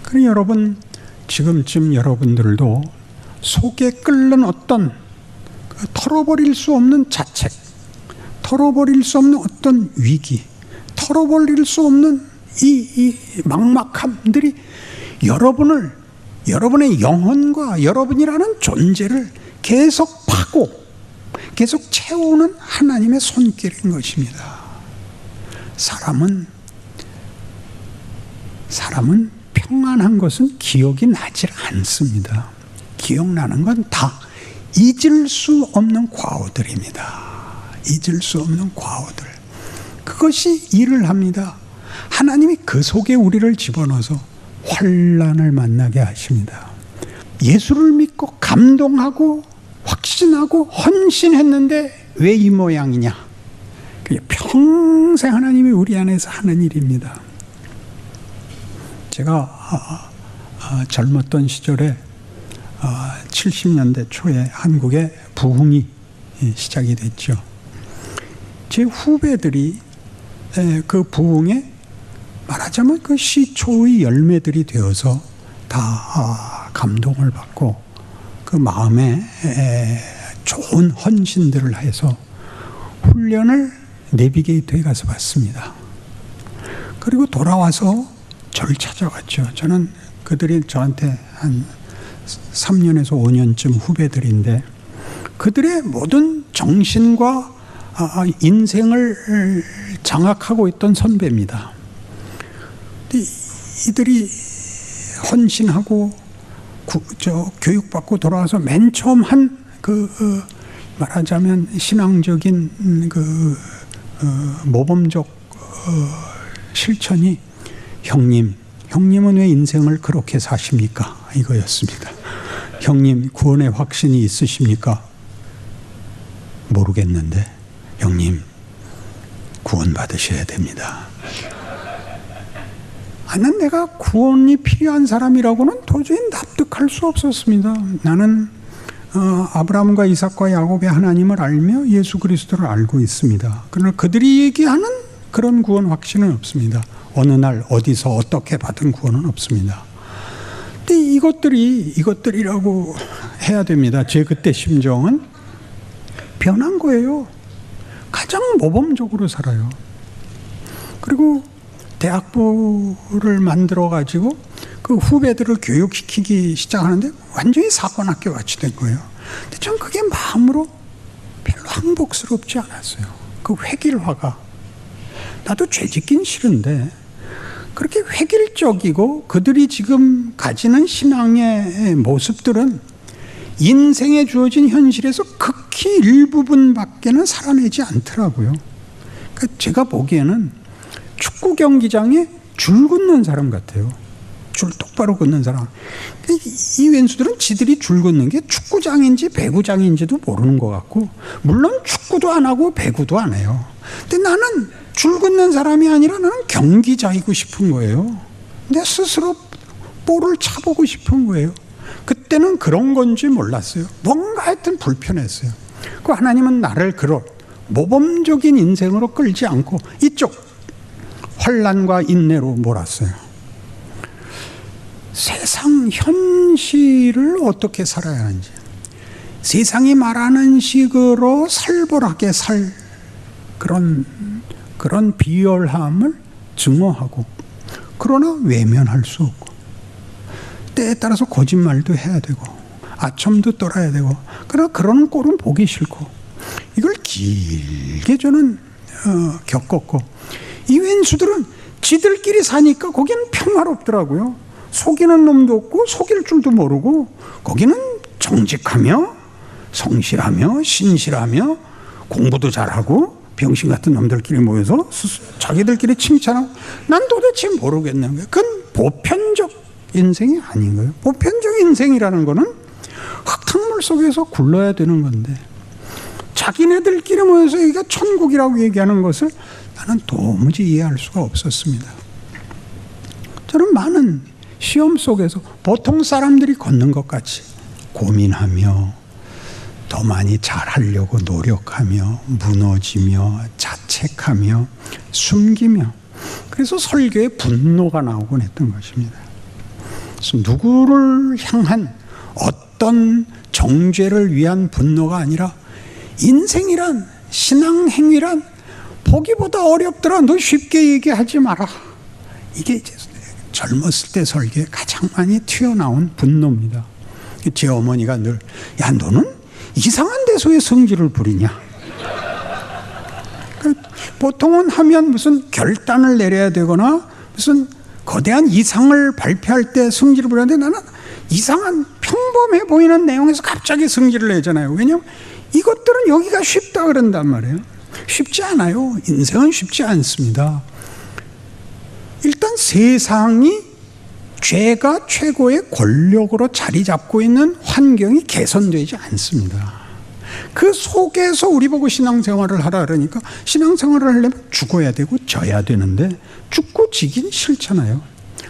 그럼 여러분, 지금쯤 여러분들도 속에 끓는 어떤 털어버릴 수 없는 자책, 털어버릴 수 없는 어떤 위기, 털어버릴 수 없는 이 막막함들이 여러분의 영혼과 여러분이라는 존재를 계속 파고 계속 채우는 하나님의 손길인 것입니다. 사람은 평안한 것은 기억이 나질 않습니다. 기억나는 건 다 잊을 수 없는 과오들입니다. 잊을 수 없는 과오들. 그것이 일을 합니다. 하나님이 그 속에 우리를 집어넣어서 환난을 만나게 하십니다. 예수를 믿고 감동하고 확신하고 헌신했는데 왜 이 모양이냐? 그게 평생 하나님이 우리 안에서 하는 일입니다. 제가 젊었던 시절에 70년대 초에 한국에 부흥이 시작이 됐죠. 제 후배들이 그 부흥에 말하자면 그 시초의 열매들이 되어서 다 감동을 받고 그 마음에 좋은 헌신들을 해서 훈련을 내비게이터에 가서 받습니다. 그리고 돌아와서 저를 찾아왔죠. 저는 그들이 저한테 한 3년에서 5년쯤 후배들인데 그들의 모든 정신과 인생을 장악하고 있던 선배입니다. 이들이 헌신하고 교육받고 돌아와서 맨 처음 한 말하자면 신앙적인 모범적 실천이 형님은 왜 인생을 그렇게 사십니까? 이거였습니다. 형님, 구원의 확신이 있으십니까? 모르겠는데, 형님, 구원 받으셔야 됩니다. 나는 내가 구원이 필요한 사람이라고는 도저히 납득할 수 없었습니다. 나는 아브라함과 이삭과 야곱의 하나님을 알며 예수 그리스도를 알고 있습니다. 그러나 그들이 얘기하는 그런 구원 확신은 없습니다. 어느 날 어디서 어떻게 받은 구원은 없습니다. 근데 이것들이라고 해야 됩니다. 제 그때 심정은 변한 거예요. 가장 모범적으로 살아요. 그리고 대학부를 만들어가지고 그 후배들을 교육시키기 시작하는데 완전히 사관학교 같이 된 거예요. 근데 전 그게 마음으로 별로 항복스럽지 않았어요. 그 획일화가. 나도 죄짓긴 싫은데 그렇게 획일적이고 그들이 지금 가지는 신앙의 모습들은 인생에 주어진 현실에서 극히 일부분밖에는 살아내지 않더라고요. 그러니까 제가 보기에는 축구 경기장에 줄 긋는 사람 같아요. 줄 똑바로 긋는 사람. 이 왼수들은 지들이 줄 긋는 게 축구장인지 배구장인지도 모르는 것 같고, 물론 축구도 안 하고 배구도 안 해요. 근데 나는 줄 긋는 사람이 아니라 나는 경기자이고 싶은 거예요. 내 스스로 볼을 차보고 싶은 거예요. 그때는 그런 건지 몰랐어요. 뭔가 하여튼 불편했어요. 그 하나님은 나를 그런 모범적인 인생으로 끌지 않고 이쪽 환난과 인내로 몰았어요. 세상 현실을 어떻게 살아야 하는지, 세상이 말하는 식으로 살벌하게 살 그런 비열함을 증오하고, 그러나 외면할 수 없고, 때에 따라서 거짓말도 해야 되고 아첨도 떨어야 되고, 그러나 그러는 꼴은 보기 싫고, 이걸 길게 저는 겪었고, 이 왼수들은 지들끼리 사니까 거기는 평화롭더라고요. 속이는 놈도 없고 속일 줄도 모르고, 거기는 정직하며 성실하며 신실하며 공부도 잘하고 병신 같은 놈들끼리 모여서 자기들끼리 칭찬하고, 난 도대체 모르겠는 거예요. 그건 보편적 인생이 아닌 거예요. 보편적 인생이라는 거는 흙탕물 속에서 굴러야 되는 건데, 자기네들끼리 모여서 여기가 천국이라고 얘기하는 것을 나는 도무지 이해할 수가 없었습니다. 저는 많은 시험 속에서 보통 사람들이 걷는 것 같이 고민하며 더 많이 잘하려고 노력하며 무너지며 자책하며 숨기며, 그래서 설교에 분노가 나오곤 했던 것입니다. 그래서 누구를 향한 어떤 정죄를 위한 분노가 아니라 인생이란, 신앙행위란 보기보다 어렵더라. 너 쉽게 얘기하지 마라. 이게 이제 젊었을 때 설교에 가장 많이 튀어나온 분노입니다. 제 어머니가 늘, 야, 너는 이상한 데서 왜 성질을 부리냐? 보통은 하면 무슨 결단을 내려야 되거나 무슨 거대한 이상을 발표할 때 성질을 부리는데 나는 이상한 평범해 보이는 내용에서 갑자기 성질을 내잖아요. 왜냐하면 이것들은 여기가 쉽다 그런단 말이에요. 쉽지 않아요. 인생은 쉽지 않습니다. 일단 세상이 죄가 최고의 권력으로 자리 잡고 있는 환경이 개선되지 않습니다. 그 속에서 우리 보고 신앙생활을 하라 그러니까 신앙생활을 하려면 죽어야 되고 져야 되는데 죽고 지긴 싫잖아요.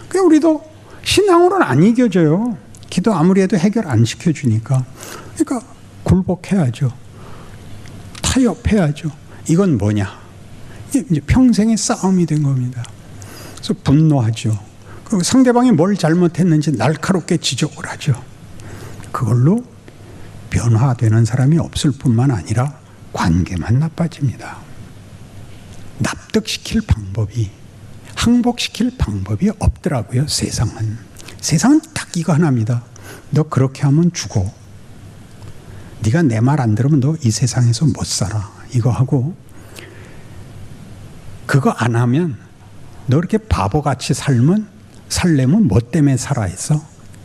그러니까 우리도 신앙으로는 안 이겨져요. 기도 아무리 해도 해결 안 시켜주니까. 그러니까 굴복해야죠. 타협해야죠. 이건 뭐냐? 이제 평생의 싸움이 된 겁니다. 그래서 분노하죠. 그리고 상대방이 뭘 잘못했는지 날카롭게 지적을 하죠. 그걸로 변화되는 사람이 없을 뿐만 아니라 관계만 나빠집니다. 납득시킬 방법이, 항복시킬 방법이 없더라고요. 세상은 딱 이거 하나입니다. 너 그렇게 하면 죽어. 네가 내 말 안 들으면 너 이 세상에서 못 살아. 이거 하고 그거 안 하면 너 이렇게 바보같이 살려면 뭐 때문에 살아있어?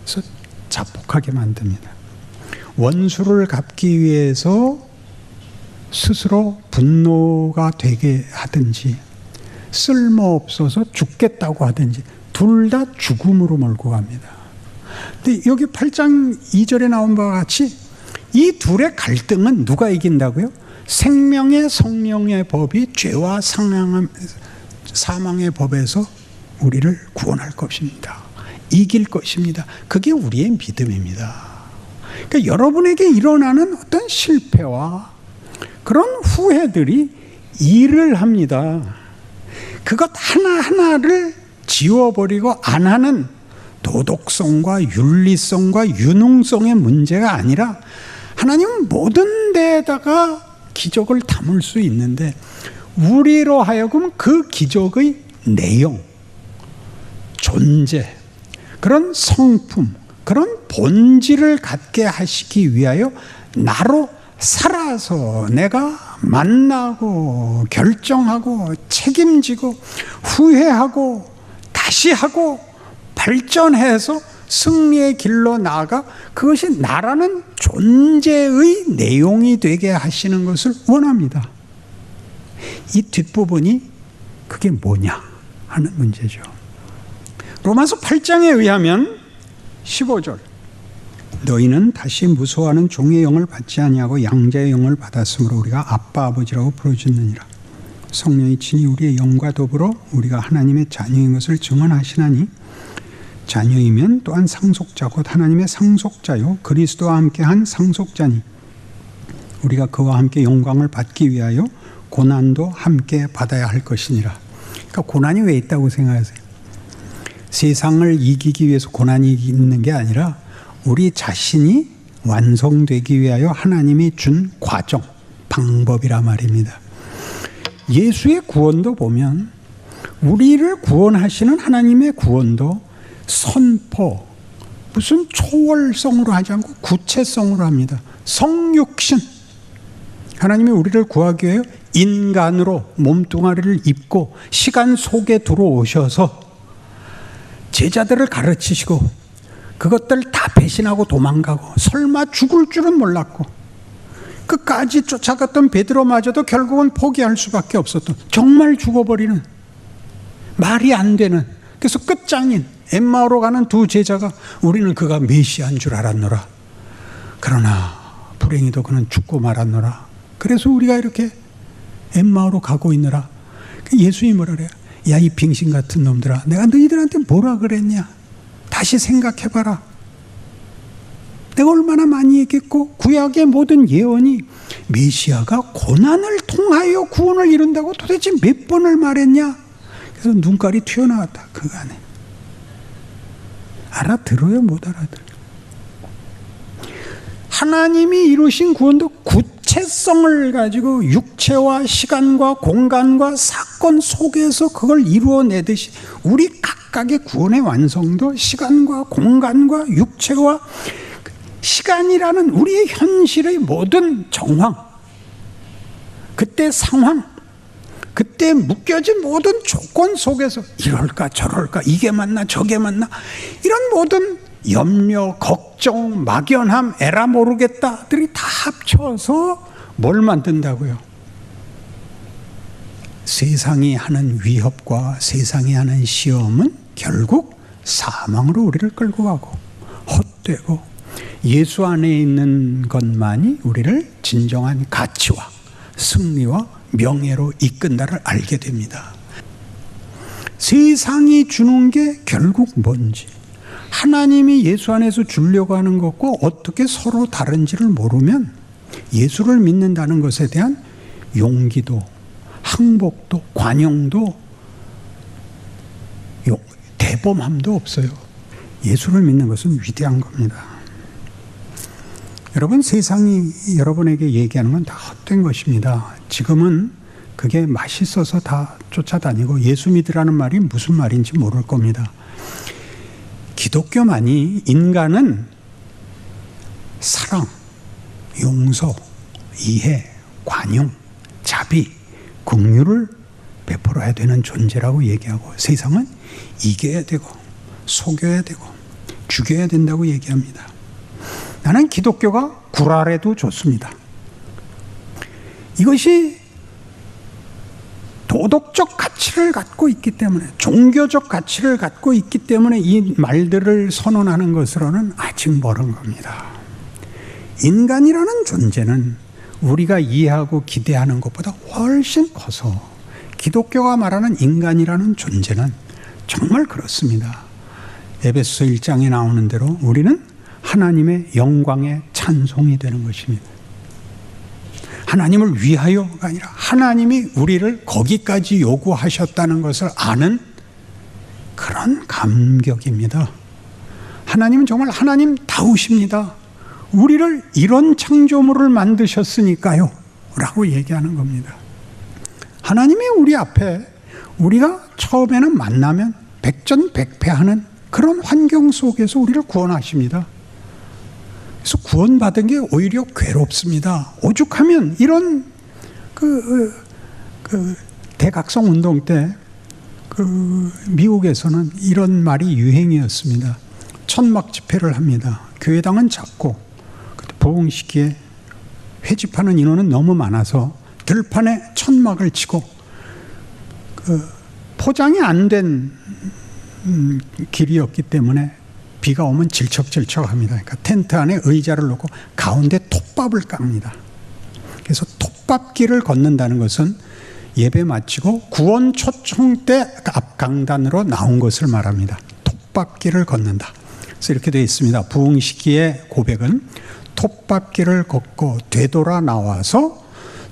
그래서 자폭하게 만듭니다. 원수를 갚기 위해서 스스로 분노가 되게 하든지 쓸모없어서 죽겠다고 하든지 둘 다 죽음으로 몰고 갑니다. 근데 여기 8장 2절에 나온 바와 같이 이 둘의 갈등은 누가 이긴다고요? 생명의 성령의 법이 죄와 사망의 법에서 우리를 구원할 것입니다. 이길 것입니다. 그게 우리의 믿음입니다. 그러니까 여러분에게 일어나는 어떤 실패와 그런 후회들이 일을 합니다. 그것 하나하나를 지워버리고 안 하는 도덕성과 윤리성과 유능성의 문제가 아니라 하나님은 모든 데에다가 기적을 담을 수 있는데 우리로 하여금 그 기적의 내용, 존재, 그런 성품, 그런 본질을 갖게 하시기 위하여 나로 살아서 내가 만나고 결정하고 책임지고 후회하고 다시 하고 발전해서 승리의 길로 나아가 그것이 나라는 존재의 내용이 되게 하시는 것을 원합니다. 이 뒷부분이 그게 뭐냐 하는 문제죠. 로마서 8장에 의하면 15절 너희는 다시 무서워하는 종의 영을 받지 아니하고 양자의 영을 받았으므로 우리가 아빠 아버지라고 부르짖느니라. 성령이 친히 우리의 영과 더불어 우리가 하나님의 자녀인 것을 증언하시나니 자녀이면 또한 상속자 곧 하나님의 상속자요 그리스도와 함께한 상속자니 우리가 그와 함께 영광을 받기 위하여 고난도 함께 받아야 할 것이니라. 그러니까 고난이 왜 있다고 생각하세요? 세상을 이기기 위해서 고난이 있는 게 아니라 우리 자신이 완성되기 위하여 하나님이 준 과정, 방법이라 말입니다. 예수의 구원도 보면 우리를 구원하시는 하나님의 구원도 선포, 무슨 초월성으로 하지 않고 구체성으로 합니다. 성육신, 하나님이 우리를 구하기 위해 인간으로 몸뚱아리를 입고 시간 속에 들어오셔서 제자들을 가르치시고 그것들 다 배신하고 도망가고 설마 죽을 줄은 몰랐고 끝까지 쫓아갔던 베드로마저도 결국은 포기할 수밖에 없었던 정말 죽어버리는 말이 안 되는 그래서 끝장인 엠마오로 가는 두 제자가 우리는 그가 메시아인 줄 알았노라. 그러나 불행히도 그는 죽고 말았노라. 그래서 우리가 이렇게 엠마오로 가고 있느라 예수님이 뭐라 그래요? 야, 이 빙신 같은 놈들아, 내가 너희들한테 뭐라 그랬냐? 다시 생각해봐라. 내가 얼마나 많이 얘기했고 구약의 모든 예언이 메시아가 고난을 통하여 구원을 이룬다고 도대체 몇 번을 말했냐? 그래서 눈깔이 튀어나왔다. 그간에 알아들어요, 못 알아들어요? 하나님이 이루신 구원도 구체성을 가지고 육체와 시간과 공간과 사건 속에서 그걸 이루어내듯이 우리 각각의 구원의 완성도 시간과 공간과 육체와 시간이라는 우리의 현실의 모든 정황, 그때 상황, 그때 묶여진 모든 조건 속에서 이럴까 저럴까 이게 맞나 저게 맞나 이런 모든 염려, 걱정, 막연함, 에라 모르겠다들이 다 합쳐서 뭘 만든다고요? 세상이 하는 위협과 세상이 하는 시험은 결국 사망으로 우리를 끌고 가고 헛되고 예수 안에 있는 것만이 우리를 진정한 가치와 승리와 명예로 이끈다를 알게 됩니다. 세상이 주는 게 결국 뭔지, 하나님이 예수 안에서 주려고 하는 것과 어떻게 서로 다른지를 모르면 예수를 믿는다는 것에 대한 용기도 항복도 관용도 대범함도 없어요. 예수를 믿는 것은 위대한 겁니다. 여러분, 세상이 여러분에게 얘기하는 건 다 헛된 것입니다. 지금은 그게 맛있어서 다 쫓아다니고 예수 믿으라는 말이 무슨 말인지 모를 겁니다. 기독교만이 인간은 사랑, 용서, 이해, 관용, 자비, 긍휼을 베풀어야 되는 존재라고 얘기하고 세상은 이겨야 되고 속여야 되고 죽여야 된다고 얘기합니다. 나는 기독교가 구랄해도 좋습니다. 이것이 도덕적 가치를 갖고 있기 때문에, 종교적 가치를 갖고 있기 때문에 이 말들을 선언하는 것으로는 아직 멀은 겁니다. 인간이라는 존재는 우리가 이해하고 기대하는 것보다 훨씬 커서 기독교가 말하는 인간이라는 존재는 정말 그렇습니다. 에베소서 1장에 나오는 대로 우리는 하나님의 영광의 찬송이 되는 것입니다. 하나님을 위하여가 아니라 하나님이 우리를 거기까지 요구하셨다는 것을 아는 그런 감격입니다. 하나님은 정말 하나님다우십니다. 우리를 이런 창조물을 만드셨으니까요 라고 얘기하는 겁니다. 하나님이 우리 앞에 우리가 처음에는 만나면 백전백패하는 그런 환경 속에서 우리를 구원하십니다. 그래서 구원받은 게 오히려 괴롭습니다. 오죽하면 이런 대각성 운동 때 미국에서는 이런 말이 유행이었습니다. 천막 집회를 합니다. 교회당은 작고 부흥시기에 회집하는 인원은 너무 많아서 들판에 천막을 치고 포장이 안 된 길이었기 때문에 비가 오면 질척질척합니다. 그러니까 텐트 안에 의자를 놓고 가운데 톱밥을 깝니다. 그래서 톱밥길을 걷는다는 것은 예배 마치고 구원 초청 때 앞 강단으로 나온 것을 말합니다. 톱밥길을 걷는다. 그래서 이렇게 되어 있습니다. 부흥 시기의 고백은 톱밥길을 걷고 되돌아 나와서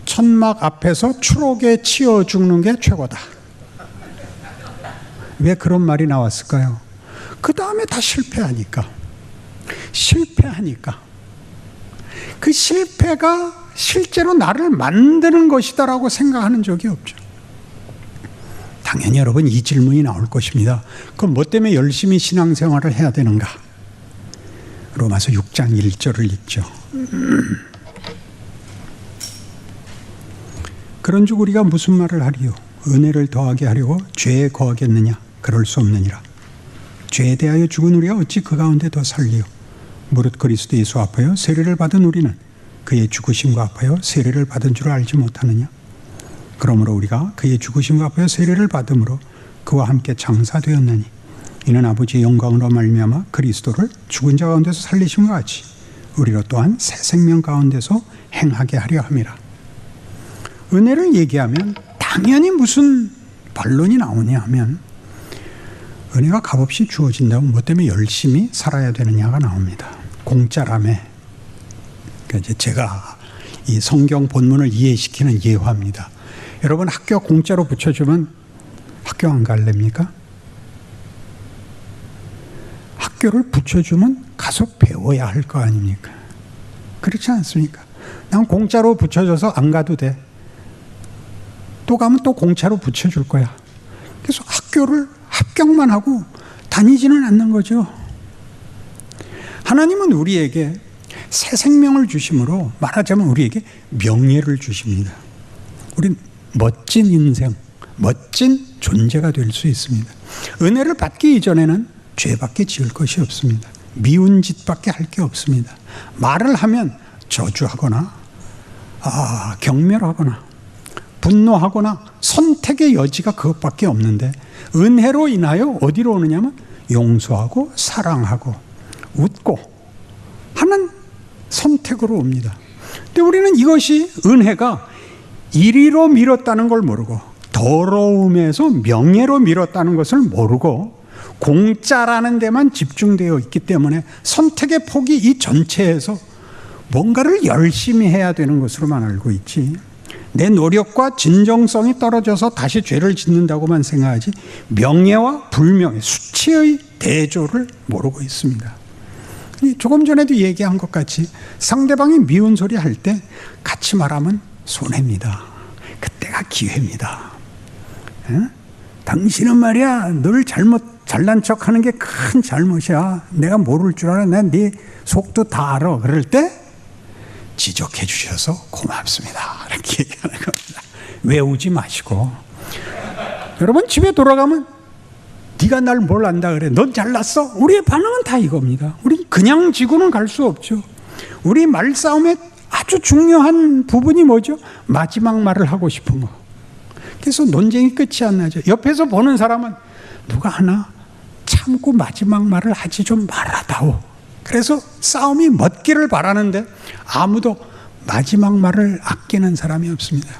천막 앞에서 추록에 치여 죽는 게 최고다. 왜 그런 말이 나왔을까요? 그 다음에 다 실패하니까. 그 실패가 실제로 나를 만드는 것이다라고 생각하는 적이 없죠. 당연히 여러분 이 질문이 나올 것입니다. 그럼 뭐 때문에 열심히 신앙생활을 해야 되는가? 로마서 6장 1절을 읽죠. 그런즉 우리가 무슨 말을 하리요? 은혜를 더하게 하려고 죄에 거하겠느냐? 그럴 수 없느니라. 죄에 대하여 죽은 우리가 어찌 그 가운데 더 살리요? 무릇 그리스도 예수 아파요 세례를 받은 우리는 그의 죽으심과 아파요 세례를 받은 줄 알지 못하느냐? 그러므로 우리가 그의 죽으심과 아파요 세례를 받음으로 그와 함께 장사되었나니 이는 아버지의 영광으로 말미암아 그리스도를 죽은 자 가운데서 살리심과 같이 우리로 또한 새 생명 가운데서 행하게 하려 함이라. 은혜를 얘기하면 당연히 무슨 반론이 나오냐 하면 은혜가 값없이 주어진다고 뭐 때문에 열심히 살아야 되느냐가 나옵니다. 공짜라며. 그러니까 제가 이 성경 본문을 이해시키는 예화입니다. 여러분 학교 공짜로 붙여주면 학교 안 갈랍니까? 학교를 붙여주면 가서 배워야 할 거 아닙니까? 그렇지 않습니까? 난 공짜로 붙여줘서 안 가도 돼. 또 가면 또 공짜로 붙여줄 거야. 그래서 학교를 합격만 하고 다니지는 않는 거죠. 하나님은 우리에게 새 생명을 주심으로 말하자면 우리에게 명예를 주십니다. 우린 멋진 인생, 멋진 존재가 될 수 있습니다. 은혜를 받기 이전에는 죄밖에 지을 것이 없습니다. 미운 짓밖에 할 게 없습니다. 말을 하면 저주하거나 경멸하거나 분노하거나 선택의 여지가 그것밖에 없는데, 은혜로 인하여 어디로 오느냐면 용서하고 사랑하고 웃고 하는 선택으로 옵니다. 근데 우리는 이것이 은혜가 이리로 밀었다는 걸 모르고 더러움에서 명예로 밀었다는 것을 모르고 공짜라는 데만 집중되어 있기 때문에 선택의 폭이 이 전체에서 뭔가를 열심히 해야 되는 것으로만 알고 있지, 내 노력과 진정성이 떨어져서 다시 죄를 짓는다고만 생각하지 명예와 불명예, 수치의 대조를 모르고 있습니다. 조금 전에도 얘기한 것 같이 상대방이 미운 소리 할 때 같이 말하면 손해입니다. 그때가 기회입니다. 당신은 말이야 늘 잘난 척하는 게 큰 잘못이야. 내가 모를 줄 알아. 난 네 속도 다 알아. 그럴 때 지적해 주셔서 고맙습니다. 이렇게 얘기하는 겁니다. 외우지 마시고. 여러분 집에 돌아가면 네가 날 뭘 안다 그래. 넌 잘났어? 우리의 반응은 다 이겁니다. 우리 그냥 지고는 갈 수 없죠. 우리 말싸움의 아주 중요한 부분이 뭐죠? 마지막 말을 하고 싶은 거. 그래서 논쟁이 끝이 안 나죠. 옆에서 보는 사람은 누가 하나 참고 마지막 말을 하지 좀 말아다오. 그래서 싸움이 멎기를 바라는데 아무도 마지막 말을 아끼는 사람이 없습니다.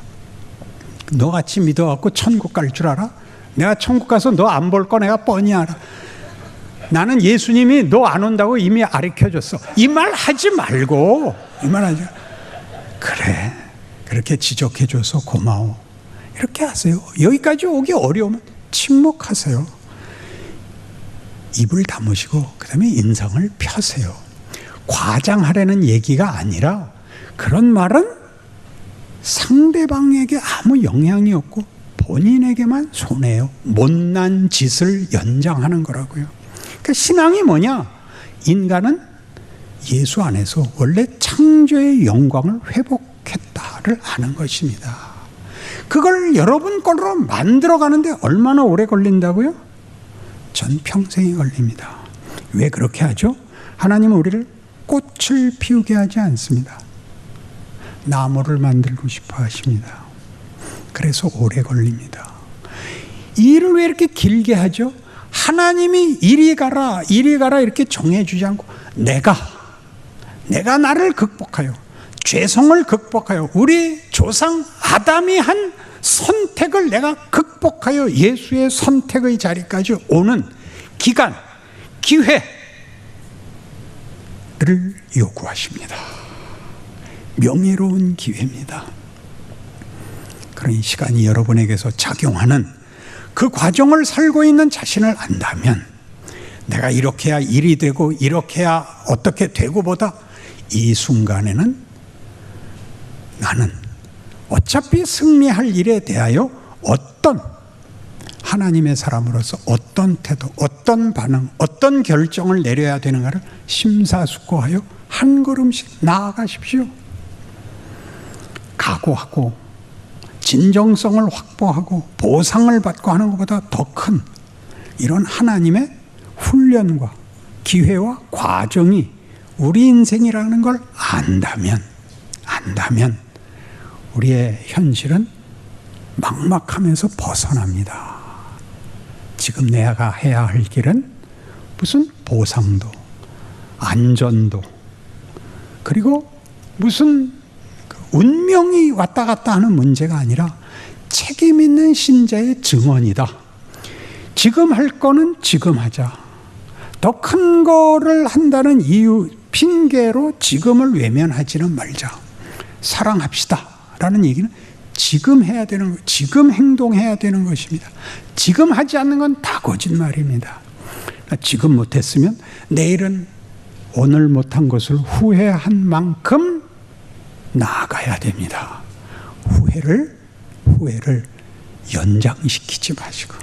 너같이 믿어갖고 천국 갈 줄 알아? 내가 천국 가서 너 안 볼 거 내가 뻔히 알아. 나는 예수님이 너 안 온다고 이미 가르쳐줬어. 이 말 하지 말고, 이 말 하지. 그래, 그렇게 지적해줘서 고마워. 이렇게 하세요. 여기까지 오기 어려우면 침묵하세요. 입을 다무시고 그 다음에 인상을 펴세요. 과장하려는 얘기가 아니라 그런 말은 상대방에게 아무 영향이 없고 본인에게만 손해요. 못난 짓을 연장하는 거라고요. 그러니까 신앙이 뭐냐? 인간은 예수 안에서 원래 창조의 영광을 회복했다를 아는 것입니다. 그걸 여러분 걸로 만들어가는데 얼마나 오래 걸린다고요? 전 평생이 걸립니다. 왜 그렇게 하죠? 하나님은 우리를 꽃을 피우게 하지 않습니다. 나무를 만들고 싶어 하십니다. 그래서 오래 걸립니다. 이 일을 왜 이렇게 길게 하죠? 하나님이 이리 가라 이렇게 정해주지 않고 내가 나를 극복하여 죄성을 극복하여 우리 조상 아담이 한 선택을 내가 극복하여 예수의 선택의 자리까지 오는 기간, 기회를 요구하십니다. 명예로운 기회입니다. 그런 시간이 여러분에게서 작용하는 그 과정을 살고 있는 자신을 안다면 내가 이렇게 해야 일이 되고 이렇게 해야 어떻게 되고 보다 이 순간에는 나는 어차피 승리할 일에 대하여 어떤 하나님의 사람으로서 어떤 태도, 어떤 반응, 어떤 결정을 내려야 되는가를 심사숙고하여 한 걸음씩 나아가십시오. 각오하고 진정성을 확보하고 보상을 받고 하는 것보다 더 큰 이런 하나님의 훈련과 기회와 과정이 우리 인생이라는 걸 안다면 우리의 현실은 막막하면서 벗어납니다. 지금 내가 해야 할 길은 무슨 보상도, 안전도, 그리고 무슨 운명이 왔다 갔다 하는 문제가 아니라 책임 있는 신자의 증언이다. 지금 할 거는 지금 하자. 더 큰 거를 한다는 이유, 핑계로 지금을 외면하지는 말자. 사랑합시다. 라는 얘기는 지금 해야 되는 지금 행동해야 되는 것입니다. 지금 하지 않는 건 다 거짓말입니다. 지금 못했으면 내일은 오늘 못한 것을 후회한 만큼 나아가야 됩니다. 후회를 연장시키지 마시고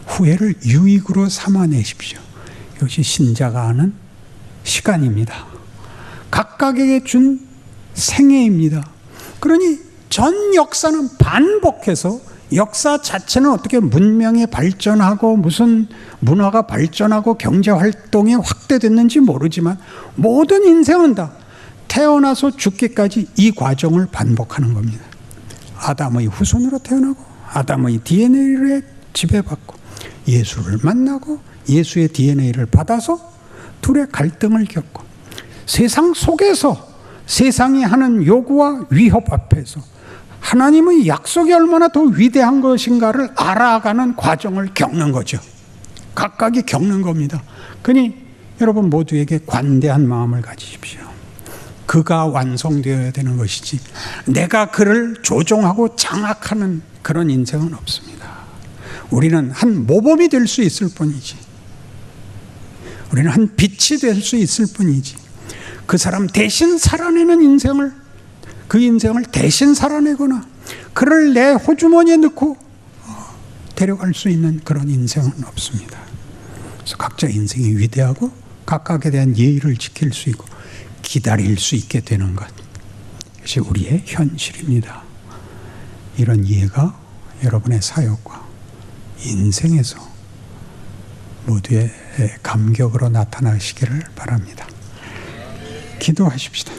후회를 유익으로 삼아내십시오. 이것이 신자가 하는 시간입니다. 각각에게 준 생애입니다. 그러니 전 역사는 반복해서 역사 자체는 어떻게 문명이 발전하고 무슨 문화가 발전하고 경제활동이 확대됐는지 모르지만 모든 인생은 다 태어나서 죽기까지 이 과정을 반복하는 겁니다. 아담의 후손으로 태어나고 아담의 DNA를 지배받고 예수를 만나고 예수의 DNA를 받아서 둘의 갈등을 겪고 세상 속에서 세상이 하는 요구와 위협 앞에서 하나님의 약속이 얼마나 더 위대한 것인가를 알아가는 과정을 겪는 거죠. 각각이 겪는 겁니다. 그러니 여러분 모두에게 관대한 마음을 가지십시오. 그가 완성되어야 되는 것이지 내가 그를 조종하고 장악하는 그런 인생은 없습니다. 우리는 한 모범이 될 수 있을 뿐이지, 우리는 한 빛이 될 수 있을 뿐이지, 그 사람 대신 살아내는 인생을, 그 인생을 대신 살아내거나 그를 내 호주머니에 넣고 데려갈 수 있는 그런 인생은 없습니다. 그래서 각자 인생이 위대하고 각각에 대한 예의를 지킬 수 있고 기다릴 수 있게 되는 것, 이것이 우리의 현실입니다. 이런 이해가 여러분의 사역과 인생에서 모두의 감격으로 나타나시기를 바랍니다. 기도하십시다.